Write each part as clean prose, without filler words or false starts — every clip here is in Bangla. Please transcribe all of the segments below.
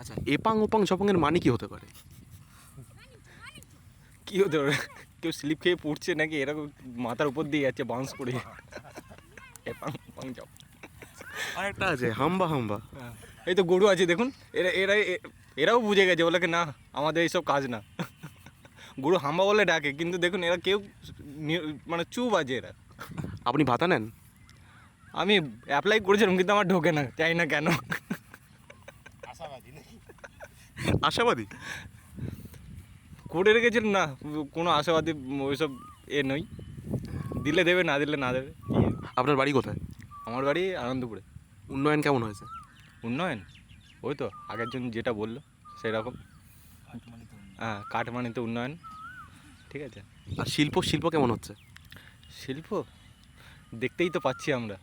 আচ্ছা, এপাং ওপাং ঝপাংয়ের মানে কি হতে পারে? কী হতে পারে? কেউ স্লিপ খেয়ে পড়ছে নাকি এরকম মাথার উপর দিয়ে যাচ্ছে বাউন্স করে। এপাং ওপাং জপ। আরেকটা আছে হাম্বা হাম্বা। এই তো গরু আছে দেখুন, এরাও বুঝে গেছে, বলে কি না আমাদের এইসব কাজ না। গরু হাম্বা বলে ডাকে, কিন্তু দেখুন এরা কেউ মানে চুপ আছে এরা। আপনি ভাতা নেন? আমি অ্যাপ্লাই করেছিলাম কিন্তু আমার ঢোকে না, চাই না কেন। আশাবাদী? করে রেখেছিলাম না, কোনো আশাবাদী ওইসব নই। দিলে দেবে, না দিলে না দেবে। আপনার বাড়ি কোথায়? আমার বাড়ি আনন্দপুরে। উন্নয়ন কেমন হয়েছে? উন্নয়ন ওই তো আগের জন যেটা বললো সেরকম। হ্যাঁ, কাঠমানিতে উন্নয়ন, ঠিক আছে। আর শিল্প শিল্প কেমন হচ্ছে? শিল্প দেখতেই তো পাচ্ছি আমরা।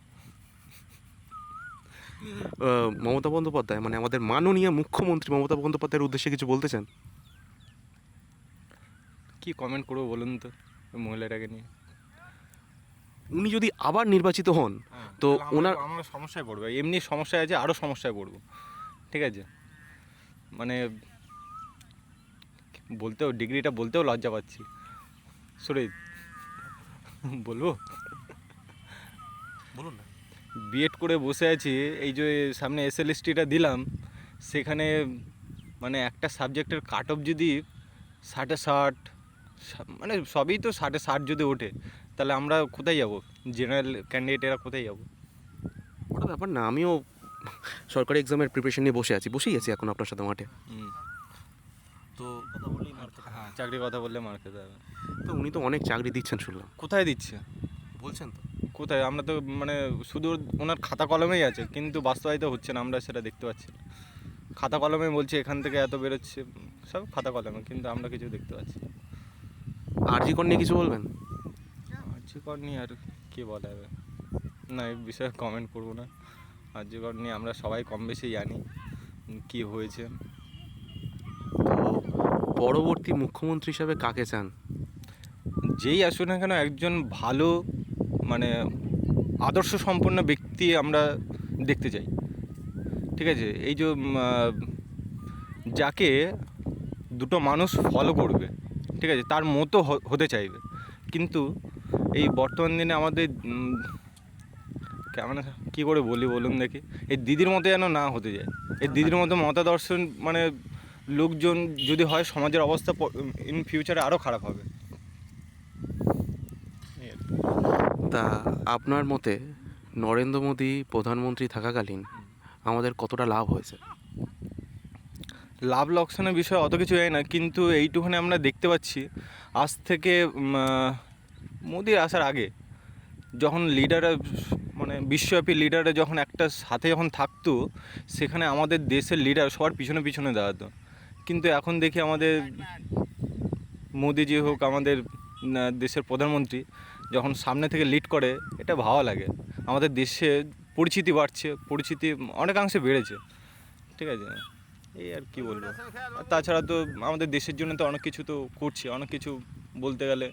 মমতা বন্দ্যোপাধ্যায় মানে আমাদের মাননীয় মুখ্যমন্ত্রী মমতা বন্দ্যোপাধ্যায়ের উদ্দেশ্যে কিছু বলতে চান? কি কমেন্ট করবো বলুন তো ওই মহিলাটাকে নিয়ে? উনি যদি আবার নির্বাচিত হন তো ওনার আমরা সমস্যায় পড়বো, এমনি সমস্যায় আছে, আরও সমস্যায় পড়বো, ঠিক আছে। মানে বলতেও ডিগ্রিটা বলতেও লজ্জা পাচ্ছি। সরি, বলবো? বলুন না। বিএড করে বসে আছি, এই যে সামনে এসএলএসটিটা দিলাম, সেখানে মানে একটা সাবজেক্টের কাট অফ যদি 60-60, মানে সবই তো 60-60 যদি ওঠে, তাহলে আমরা কোথায় যাব? জেনারেল ক্যান্ডিডেটেরা কোথায় যাব? ওটা ব্যাপার না, আমিও সরকারি এক্সামের প্রিপারেশন নিয়ে বসেই আছি এখন আপনার সাথে মাঠে। তো হ্যাঁ, চাকরির কথা বললে মার খেতে হবে। তো উনি তো অনেক চাকরি দিচ্ছেন শুনলাম। কোথায় দিচ্ছে? বলছেন তো? কোথায়? আমরা তো মানে শুধু ওনার খাতা কলমেই আছে, কিন্তু বাস্তবায়িত হচ্ছে না, আমরা সেটা দেখতে পাচ্ছি না। খাতা কলমে বলছে এখান থেকে এত বেরোচ্ছে, সব খাতা কলমে, কিন্তু আমরা কিছু দেখতে পাচ্ছি না। আরজি কর নিয়ে কিছু বলবেন? আরজিকর নিয়ে আর কী বলা যাবে? না, এই বিষয়ে কমেন্ট করবো না। আরজিকর নিয়ে আমরা সবাই কম বেশি জানি কী হয়েছে। তো পরবর্তী মুখ্যমন্ত্রী হিসাবে কাকে চান? যেই আসুক না কেন, একজন ভালো মানে আদর্শ সম্পন্ন ব্যক্তি আমরা দেখতে চাই, ঠিক আছে। এই যে যাকে দুটো মানুষ ফলো করবে, ঠিক আছে, তার মতো হতে চাইবে। কিন্তু এই বর্তমান দিনে আমাদের কেমন কী করে বলি বলুন দেখি, এই দিদির মতো যেন না হতে যায়। এই দিদির মতো মতাদর্শন মানে লোকজন যদি হয়, সমাজের অবস্থা ইন ফিউচারে আরও খারাপ হবে। তা আপনার মতে নরেন্দ্র মোদী প্রধানমন্ত্রী থাকাকালীন আমাদের কতটা লাভ হয়েছে? লাভ লোকসানের বিষয়ে অত কিছু জানি না, কিন্তু এইটুখানি আমরা দেখতে পাচ্ছি আজ থেকে মোদির আসার আগে যখন লিডাররা মানে বিশ্বব্যাপী লিডাররা যখন একটা সাথে যখন থাকতো, সেখানে আমাদের দেশের লিডার সবার পিছনে পিছনে দাঁড়াতো। কিন্তু এখন দেখি আমাদের মোদিজি হোক, আমাদের দেশের প্রধানমন্ত্রী যখন সামনে থেকে লিড করে, এটা ভালো লাগে। আমাদের দেশে পরিচিতি বাড়ছে, পরিচিতি অনেকাংশে বেড়েছে, ঠিক আছে। এই আর কি বলবো। আর তাছাড়া তো আমাদের দেশের জন্য তো অনেক কিছু তো করছে, অনেক কিছু বলতে গেলে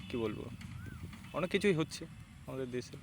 কি বলবো, অনেক কিছুই হচ্ছে আমাদের দেশে।